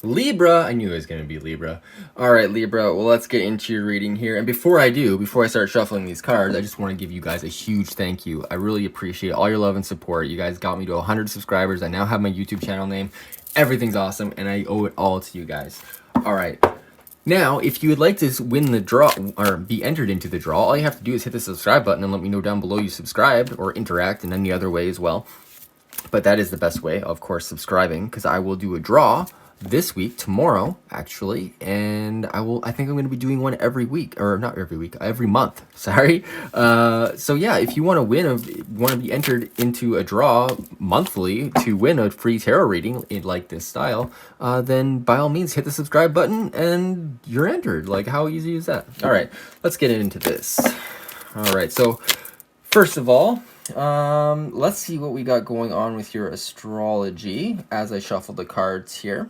Libra, I knew it was going to be Libra. All right, Libra, well, let's get into your reading here. And before I start shuffling these cards, I just want to give you guys a huge thank you. I really appreciate all your love and support. You guys got me to 100 subscribers. I now have my YouTube channel name. Everything's awesome, and I owe it all to you guys. All right. Now, if you would like to win the draw or be entered into the draw, all you have to do is hit the subscribe button and let me know down below you subscribed, or interact in any other way as well. But that is the best way, of course, subscribing, because I will do a draw this week, tomorrow, actually, and I think I'm going to be doing one every week, or not every week, every month, sorry. So yeah, if you want to be entered into a draw monthly to win a free tarot reading in like this style, then by all means hit the subscribe button and you're entered. Like, how easy is that? All right, let's get into this. All right, so first of all, let's see what we got going on with your astrology as I shuffle the cards here.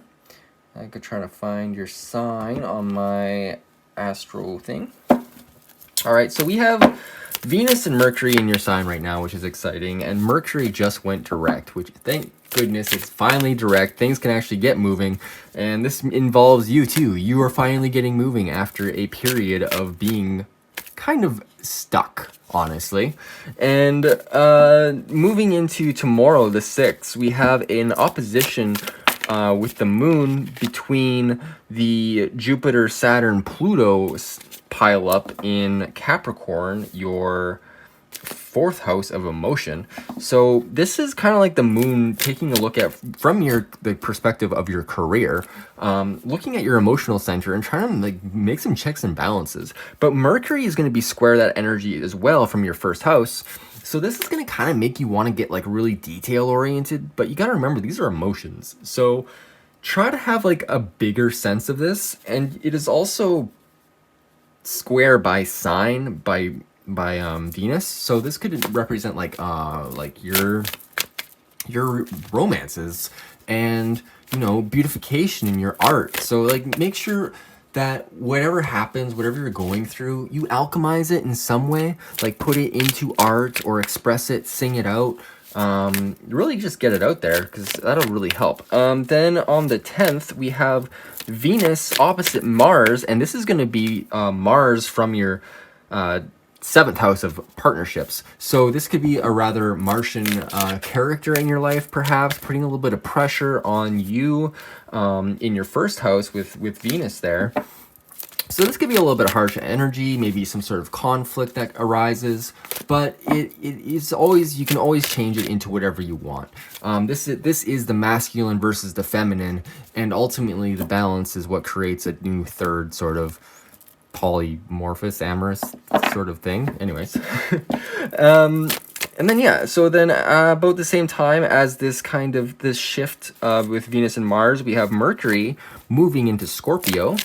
I could try to find your sign on my astro thing. All right, so we have Venus and Mercury in your sign right now, which is exciting. And Mercury just went direct, which, thank goodness, it's finally direct. Things can actually get moving. And this involves you too. You are finally getting moving after a period of being kind of stuck, honestly. And moving into tomorrow, the 6th, we have an opposition with the moon between the Jupiter, Saturn, Pluto pile up in Capricorn, your 4th house of emotion. So this is kind of like the moon taking a look at, from the perspective of your career, looking at your emotional center and trying to like make some checks and balances. But Mercury is going to be square that energy as well from your 1st house. So this is going to kind of make you want to get like really detail oriented, but you got to remember these are emotions. So try to have like a bigger sense of this. And it is also square by sign by Venus. So this could represent like your romances and, you know, beautification in your art. So like make sure that whatever happens, whatever you're going through, you alchemize it in some way, like put it into art or express it, sing it out. Really just get it out there, because that'll really help. Then on the 10th, we have Venus opposite Mars, and this is going to be Mars from your 7th house of partnerships. So this could be a rather Martian character in your life, perhaps putting a little bit of pressure on you in your 1st house with Venus there. So this could be a little bit of harsh energy, maybe some sort of conflict that arises, but it is always, you can always change it into whatever you want. This is the masculine versus the feminine, and ultimately the balance is what creates a new 3rd sort of polymorphous, amorous sort of thing. Anyways. And then, yeah, so then about the same time as this shift with Venus and Mars, we have Mercury moving into Scorpio.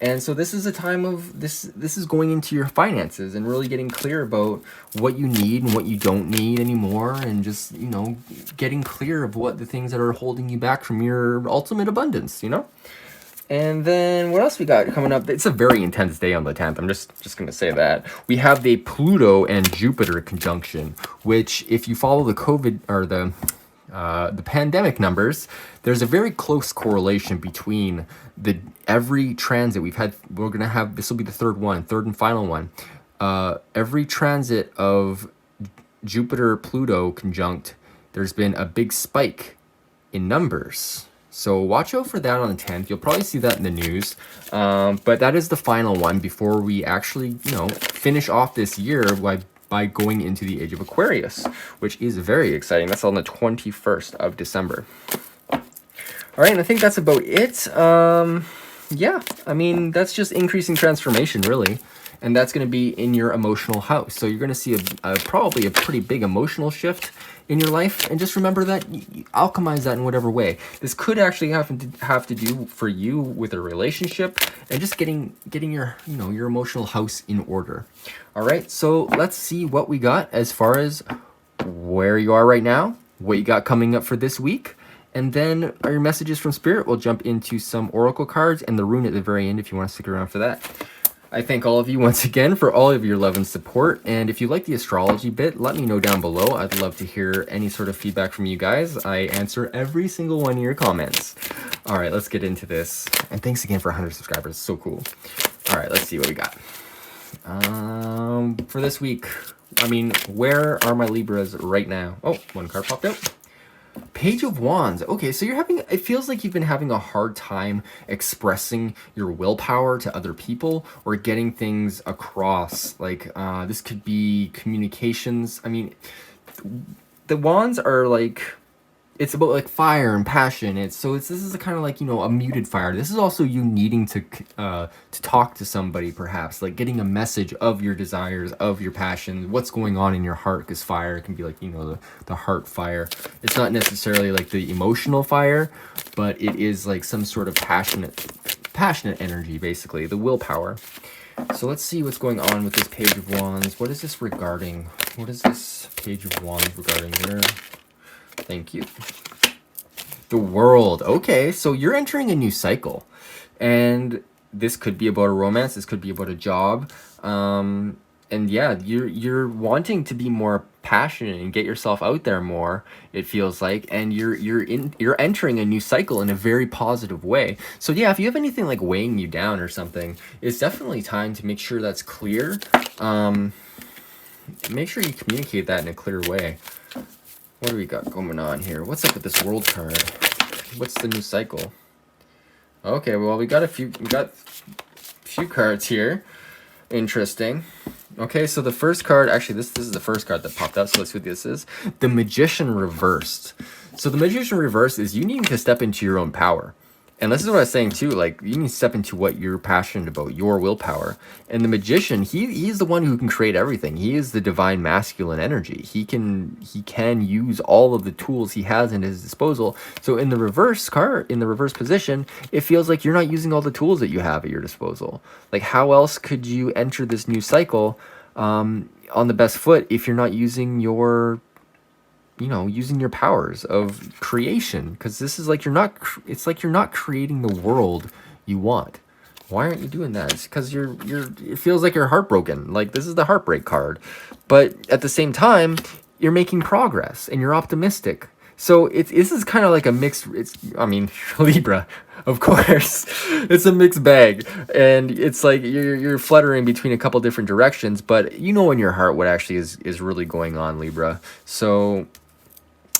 And so this is a time of, this is going into your finances and really getting clear about what you need and what you don't need anymore. And just, you know, getting clear of what the things that are holding you back from your ultimate abundance, you know? And then what else we got coming up? It's a very intense day on the 10th. I'm just going to say that. We have the Pluto and Jupiter conjunction, which if you follow the COVID or the pandemic numbers, there's a very close correlation between every transit we've had. We're going to have, this will be the 3rd and final one. Every transit of Jupiter-Pluto conjunct, there's been a big spike in numbers. So watch out for that on the 10th. You'll probably see that in the news. But that is the final one before we actually, you know, finish off this year by going into the age of Aquarius, which is very exciting. That's on the 21st of December. All right, and I think that's about it. Yeah, I mean, that's just increasing transformation, really. And that's going to be in your emotional house. So you're going to see probably a pretty big emotional shift in your life. And just remember that you alchemize that in whatever way. This could actually have to do for you with a relationship and just getting your, you know, your emotional house in order. All right, so let's see what we got as far as where you are right now, what you got coming up for this week. And then our messages from Spirit. We'll jump into some oracle cards and the rune at the very end if you want to stick around for that. I thank all of you once again for all of your love and support. And if you like the astrology bit, let me know down below. I'd love to hear any sort of feedback from you guys. I answer every single one of your comments. All right, let's get into this. And thanks again for 100 subscribers. So cool. All right, let's see what we got. For this week, I mean, where are my Libras right now? Oh, one card popped out. Page of Wands. Okay, so you're having, it feels like you've been having a hard time expressing your willpower to other people or getting things across. Like, this could be communications. I mean, the Wands are like, it's about like fire and passion. This is a kind of like, you know, a muted fire. This is also you needing to talk to somebody, perhaps like getting a message of your desires, of your passion, what's going on in your heart. Because fire can be like, you know, the heart fire. It's not necessarily like the emotional fire, but it is like some sort of passionate energy, basically the willpower. So let's see what's going on with this Page of Wands. What is this regarding? What is this Page of Wands regarding? Where? Thank you. The World. Okay, so you're entering a new cycle. And this could be about a romance. This could be about a job. And yeah, you're wanting to be more passionate and get yourself out there more, it feels like. And you're entering a new cycle in a very positive way. So yeah, if you have anything like weighing you down or something, it's definitely time to make sure that's clear. Make sure you communicate that in a clear way. What do we got going on here? What's up with this World card? What's the new cycle? Okay, well, we got a few cards here. Interesting. Okay, so the first card, actually this is the first card that popped out, so let's see what this is. The Magician reversed. So the Magician reversed is you needing to step into your own power. And this is what I was saying too, like you need to step into what you're passionate about, your willpower. And the Magician, he's the one who can create everything. He is the divine masculine energy. He can use all of the tools he has in his disposal. So in the reverse card, in the reverse position, it feels like you're not using all the tools that you have at your disposal. Like how else could you enter this new cycle on the best foot if you're not using your, you know, using your powers of creation? Because this is like it's like you're not creating the world you want. Why aren't you doing that? It's because it feels like you're heartbroken. Like this is the heartbreak card, but at the same time you're making progress and you're optimistic. So this is kind of like a mixed, I mean, Libra, of course, it's a mixed bag. And it's like you're fluttering between a couple different directions, but you know in your heart what actually is really going on, Libra. So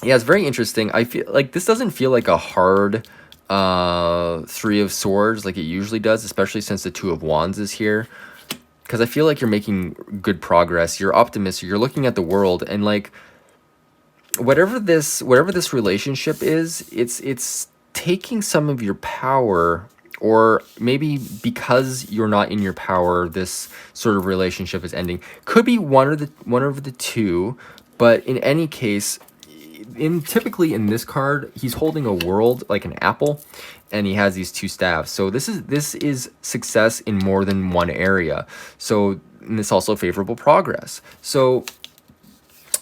yeah, it's very interesting. I feel like this doesn't feel like a hard Three of Swords like it usually does, especially since the Two of Wands is here. Because I feel like you're making good progress. You're optimistic. You're looking at the world, and like whatever this relationship is, it's taking some of your power, or maybe because you're not in your power, this sort of relationship is ending. Could be one of the two, but in any case, typically in this card, he's holding a world like an apple, and he has these two staves. So this is success in more than one area. So, and it's also favorable progress. So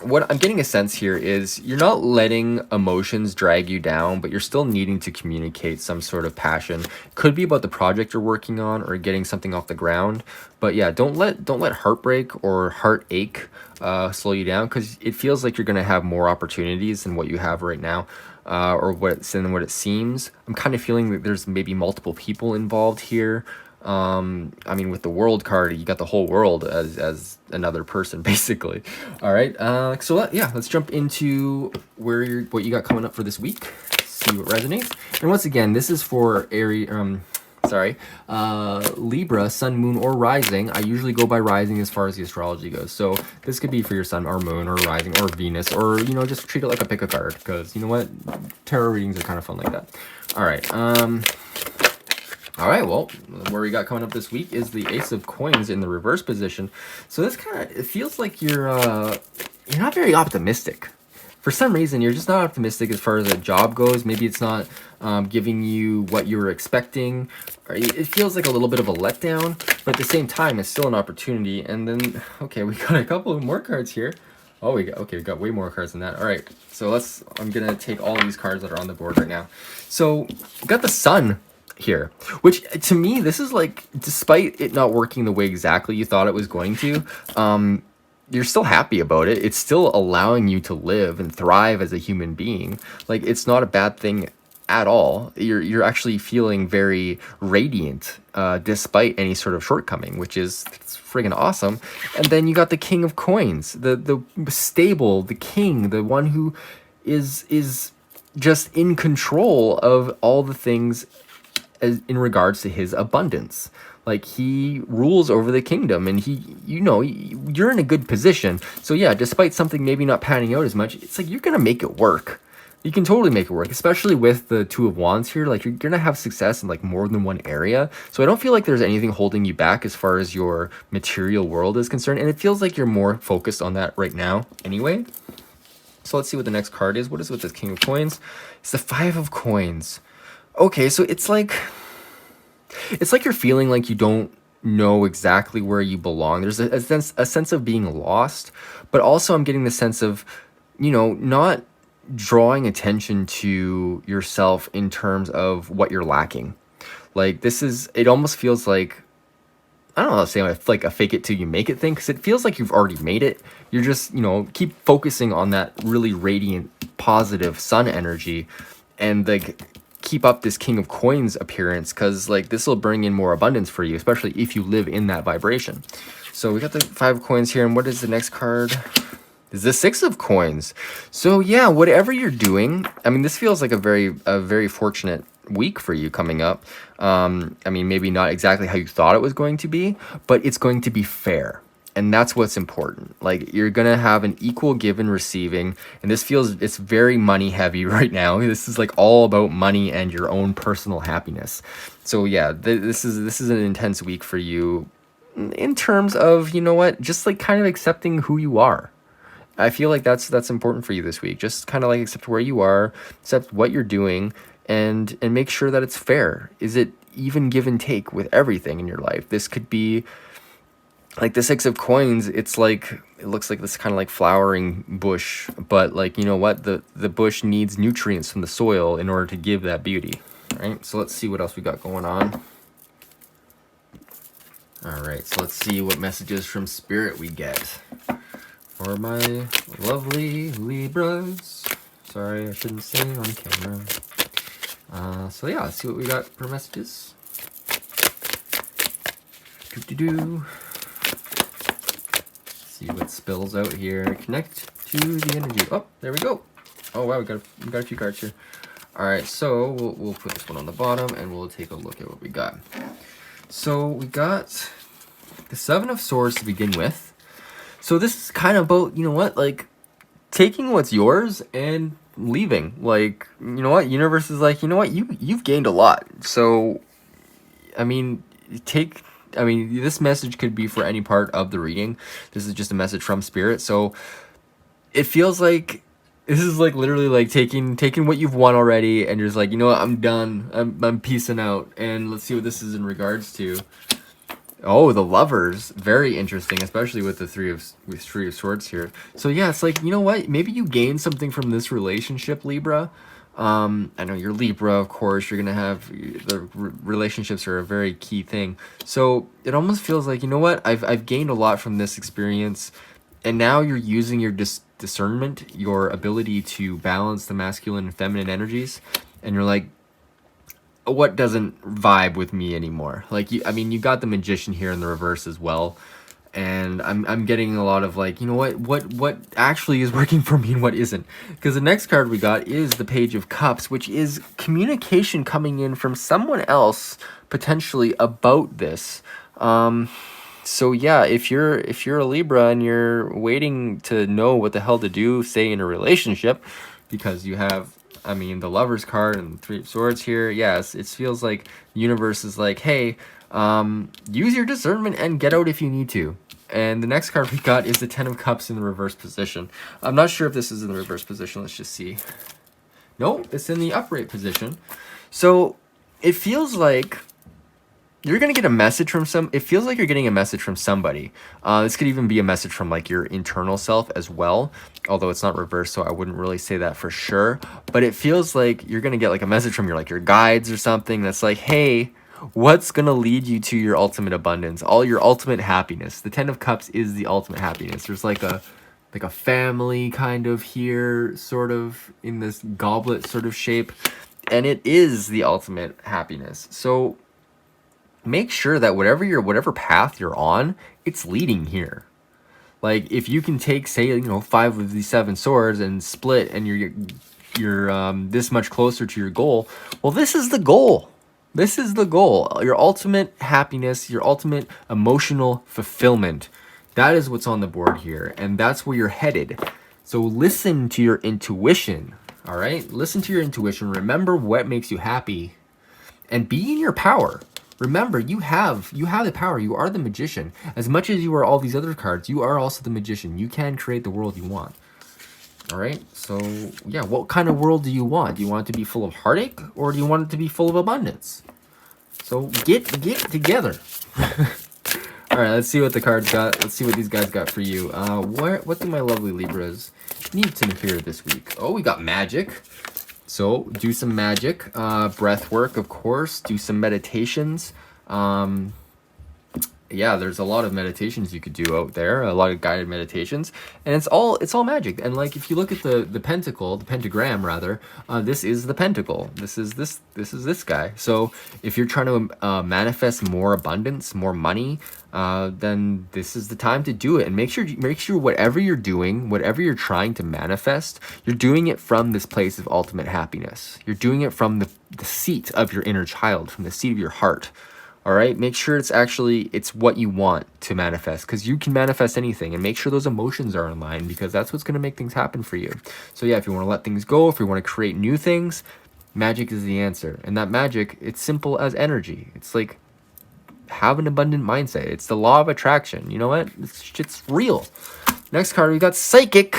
what I'm getting a sense here is you're not letting emotions drag you down, but you're still needing to communicate some sort of passion. Could be about the project you're working on or getting something off the ground. But yeah, don't let heartbreak or heartache slow you down, because it feels like you're going to have more opportunities than what you have right now, or what it seems. I'm kind of feeling that there's maybe multiple people involved here. I mean, with the World card, you got the whole world as another person, basically. All right, so let's jump into what you got coming up for this week. See what resonates. And once again, this is for Libra, Sun, Moon, or Rising. I usually go by Rising as far as the astrology goes. So this could be for your Sun or Moon or Rising or Venus, or, you know, just treat it like a pick a card, because you know what? Tarot readings are kind of fun like that. All right, well, where we got coming up this week is the Ace of Coins in the reverse position. So this it feels like you're not very optimistic. For some reason, you're just not optimistic as far as a job goes. Maybe it's not giving you what you were expecting. It feels like a little bit of a letdown, but at the same time, it's still an opportunity. And then, okay, we got a couple of more cards here. Oh, we got way more cards than that. All right, so I'm gonna take all these cards that are on the board right now. So we got the Sun. here, which to me, this is like, despite it not working the way exactly you thought it was going to, you're still happy about it. It's still allowing you to live and thrive as a human being. Like, it's not a bad thing at all. You're actually feeling very radiant, despite any sort of shortcoming, which is friggin' awesome. And then you got the King of Coins, the stable, the king, the one who is just in control of all the things as in regards to his abundance. Like, he rules over the kingdom, and you're in a good position. So yeah, despite something maybe not panning out as much, it's like you're gonna make it work. You can totally make it work, especially with the Two of Wands here. Like, you're gonna have success in like more than one area. So I don't feel like there's anything holding you back as far as your material world is concerned, and it feels like you're more focused on that right now anyway. So let's see what the next card is. What is with this King of Coins? It's the Five of Coins. Okay, so it's like you're feeling like you don't know exactly where you belong. There's a sense of being lost, but also I'm getting the sense of, not drawing attention to yourself in terms of what you're lacking. Like, it almost feels like, I don't know, say like a fake it till you make it thing, because it feels like you've already made it. You're just, keep focusing on that really radiant, positive sun energy, and like keep up this King of Coins appearance, because like this will bring in more abundance for you, especially if you live in that vibration. So we got the Five of Coins here, and what is the next card? Is the Six of Coins. So yeah, whatever you're doing, I mean, this feels like a very fortunate week for you coming up. I mean, maybe not exactly how you thought it was going to be, but it's going to be fair. And that's what's important. Like, you're going to have an equal give and receiving. And this feels, it's very money heavy right now. This is like all about money and your own personal happiness. So yeah, this is an intense week for you in terms of, just like kind of accepting who you are. I feel like that's important for you this week. Just kind of like accept where you are, accept what you're doing, and make sure that it's fair. Is it even give and take with everything in your life? This could be like the Six of Coins. It's like, it looks like this kind of like flowering bush, but like, you know what? The bush needs nutrients from the soil in order to give that beauty. All right. So let's see what else we got going on. All right. So let's see what messages from Spirit we get for my lovely Libras. Sorry, I shouldn't say on camera. So yeah, let's see what we got for messages. See what spills out here. Connect to the energy. Oh, there we go. Oh wow, we got a few cards here. All right, so we'll put this one on the bottom, and we'll take a look at what we got. So we got the Seven of Swords to begin with. So this is kind of about, like taking what's yours and leaving. Like, universe is like, you've gained a lot. So, I mean, this message could be for any part of the reading. This is just a message from Spirit. So it feels like this is like literally like taking what you've won already, and you're just like, I'm done. I'm peacing out. And let's see what this is in regards to. Oh, the Lovers. Very interesting, especially with the Three of Swords here. So yeah, it's like, maybe you gain something from this relationship, Libra. I know you're Libra, of course. You're gonna have the relationships are a very key thing. So it almost feels like, I've gained a lot from this experience, and now you're using your discernment, your ability to balance the masculine and feminine energies, and you're like, what doesn't vibe with me anymore? Like, you got the Magician here in the reverse as well, and I'm getting a lot of like, what actually is working for me and what isn't. Because the next card we got is the Page of Cups, which is communication coming in from someone else potentially about this. So yeah, if you're a Libra and you're waiting to know what the hell to do, say in a relationship, because you have, the Lovers card and the Three of Swords here. Yes, it feels like the universe is like, hey, use your discernment and get out if you need to. And the next card we got is the Ten of Cups in the reverse position. I'm not sure if this is in the reverse position. Let's just see. Nope, it's in the upright position. So it feels like you're going to get a message from it feels like you're getting a message from somebody. This could even be a message from like your internal self as well, although it's not reversed, so I wouldn't really say that for sure. But it feels like you're going to get like a message from your guides or something that's like, hey, what's going to lead you to your ultimate abundance, all your ultimate happiness. The 10 of Cups is the ultimate happiness. There's like a family kind of here, sort of in this goblet sort of shape, and it is the ultimate happiness. So make sure that whatever path you're on, it's leading here. Like if you can take, say, 5 of these 7 swords and split, and you're this much closer to your goal. Well, this is the goal. This is the goal. Your ultimate happiness, your ultimate emotional fulfillment. That is what's on the board here, and that's where you're headed. So listen to your intuition, all right? Listen to your intuition. Remember what makes you happy, and be in your power. Remember, you have the power. You are the magician. As much as you are all these other cards, you are also the magician. You can create the world you want. All right? So, yeah, what kind of world do you want? Do you want it to be full of heartache, or do you want it to be full of abundance? So get together. All right, let's see what the cards got. Let's see what these guys got for you. What do my lovely Libras need to hear this week? Oh, we got magic. So do some magic, breath work, of course. Do some meditations. Yeah, there's a lot of meditations you could do out there, a lot of guided meditations, and it's all magic. And like if you look at the pentagram rather, this is the pentacle. This is this guy. So if you're trying to manifest more abundance, more money, then this is the time to do it. And make sure whatever you're doing, whatever you're trying to manifest, you're doing it from this place of ultimate happiness. You're doing it from the seat of your inner child, from the seat of your heart. All right, make sure it's what you want to manifest, because you can manifest anything, and make sure those emotions are in line, because that's what's going to make things happen for you. So yeah, if you want to let things go, if you want to create new things, magic is the answer. And that magic, it's simple as energy. It's like, have an abundant mindset. It's the law of attraction. You know what? It's real. Next card, we got psychic.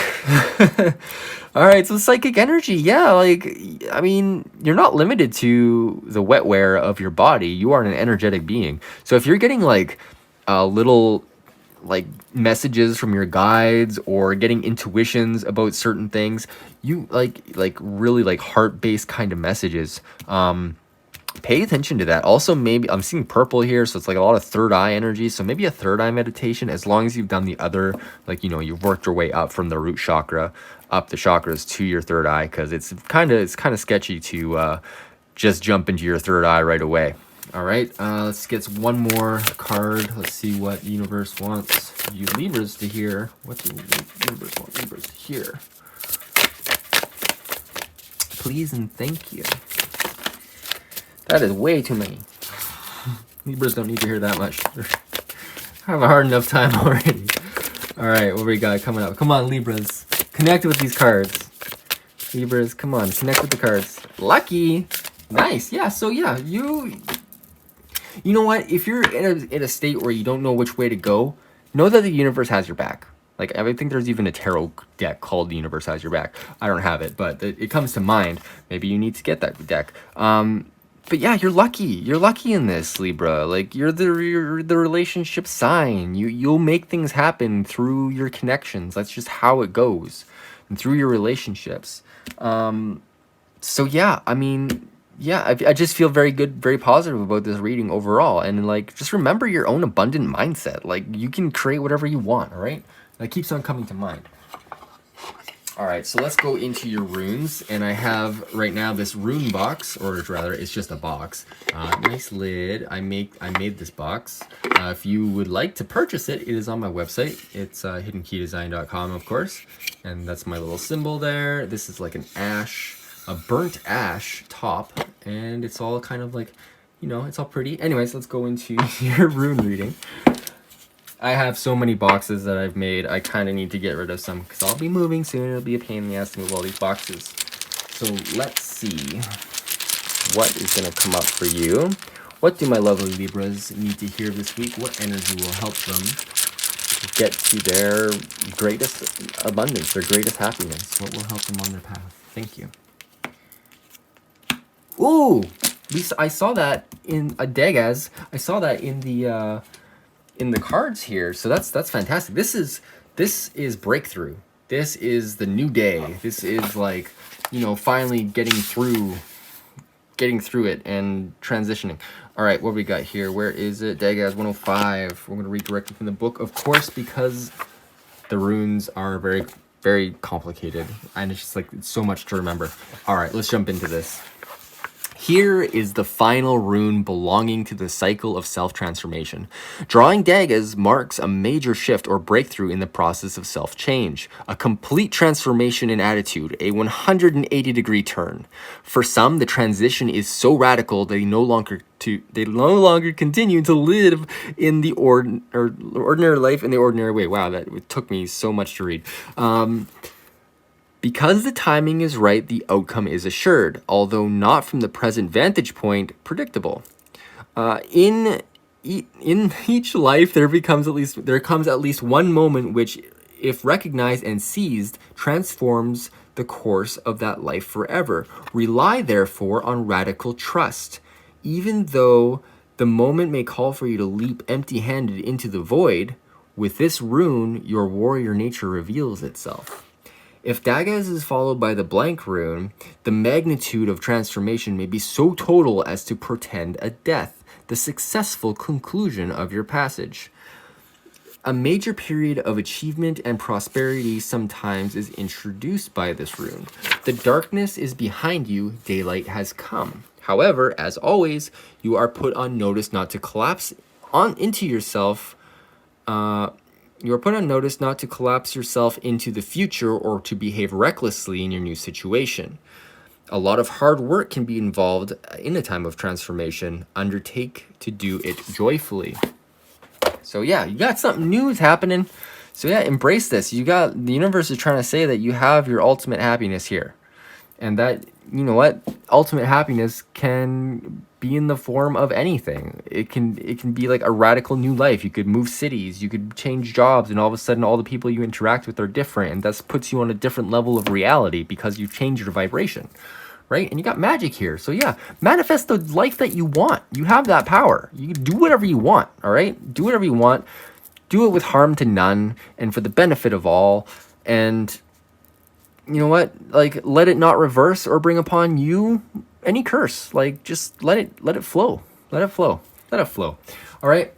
All right, so psychic energy. Yeah, like, I mean, you're not limited to the wetware of your body. You are an energetic being. So if you're getting like little like messages from your guides, or getting intuitions about certain things, you like really like heart-based kind of messages, pay attention to that. Also, maybe I'm seeing purple here, so it's like a lot of third eye energy. So maybe a third eye meditation, as long as you've done the other, like, you've worked your way up from the root chakra, up the chakras to your third eye, because it's kind of sketchy to just jump into your third eye right away. All right, let's get one more card. Let's see what the universe wants you Libras to hear. What do universe want Libras to hear? Please and thank you. That is way too many. Libras don't need to hear that much. I have a hard enough time already. All right, what we got coming up? Come on, Libras. Connect with these cards. Libras, come on. Connect with the cards. Lucky. Nice. Yeah, so yeah, you know what? If you're in a state where you don't know which way to go, know that the universe has your back. Like, I think there's even a tarot deck called The Universe Has Your Back. I don't have it, but it comes to mind. Maybe you need to get that deck. But yeah, you're lucky. You're lucky in this, Libra. Like, you're the relationship sign. You'll make things happen through your connections. That's just how it goes, and through your relationships. So yeah, I mean, yeah, I just feel very good, very positive about this reading overall. And like, just remember your own abundant mindset. Like, you can create whatever you want. All right, that keeps on coming to mind. All right, so let's go into your runes, and I have right now this rune box, or rather, it's just a box. Nice lid. I made this box. If you would like to purchase it, it is on my website. It's hiddenkeydesign.com, of course, and that's my little symbol there. This is like a burnt ash top, and it's all kind of like, it's all pretty. Anyways, let's go into your rune reading. I have so many boxes that I've made. I kind of need to get rid of some, because I'll be moving soon. It'll be a pain in the ass to move all these boxes. So let's see what is going to come up for you. What do my lovely Libras need to hear this week? What energy will help them get to their greatest abundance, their greatest happiness? What will help them on their path? Thank you. Ooh, I saw that in a Dagaz. I saw that in the cards here. So that's fantastic. This is breakthrough. This is the new day. This is like, you know, finally getting through it and transitioning. All right, what we got here? Where is it? Dagaz 105. We're going to read directly from the book, of course, because the runes are very, very complicated. And it's just like, it's so much to remember. All right, let's jump into this. Here is the final rune belonging to the cycle of self-transformation. Drawing Dagaz marks a major shift or breakthrough in the process of self-change, a complete transformation in attitude, a 180-degree turn. For some, the transition is so radical they no longer continue to live in the ordinary life in the ordinary way. Wow, that took me so much to read. Because the timing is right, the outcome is assured, although not from the present vantage point predictable. In each life, there comes at least one moment which, if recognized and seized, transforms the course of that life forever. Rely, therefore, on radical trust. Even though the moment may call for you to leap empty-handed into the void, with this rune, your warrior nature reveals itself. If Dagaz is followed by the blank rune, the magnitude of transformation may be so total as to portend a death, the successful conclusion of your passage. A major period of achievement and prosperity sometimes is introduced by this rune. The darkness is behind you, daylight has come. However, as always, you are put on notice not to collapse into yourself. You are put on notice not to collapse yourself into the future or to behave recklessly in your new situation. A lot of hard work can be involved in a time of transformation. Undertake to do it joyfully. So yeah, you got something new is happening. So yeah, embrace this. The universe is trying to say that you have your ultimate happiness here. And that, you know what, ultimate happiness can be in the form of anything. It can be like a radical new life. You could move cities, you could change jobs, and all of a sudden all the people you interact with are different, and that puts you on a different level of reality because you've changed your vibration, right? And you got magic here. So yeah, manifest the life that you want. You have that power. You can do whatever you want, all right? Do whatever you want. Do it with harm to none and for the benefit of all. And you know what? Like, let it not reverse or bring upon you any curse. Like, just let it flow. Let it flow. Let it flow. All right.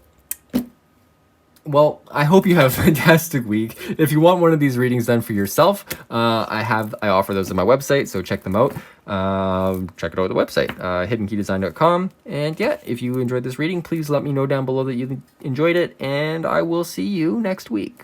Well, I hope you have a fantastic week. If you want one of these readings done for yourself, I offer those on my website, so check them out. Check it out at the website, hiddenkeydesign.com. And yeah, if you enjoyed this reading, please let me know down below that you enjoyed it, and I will see you next week.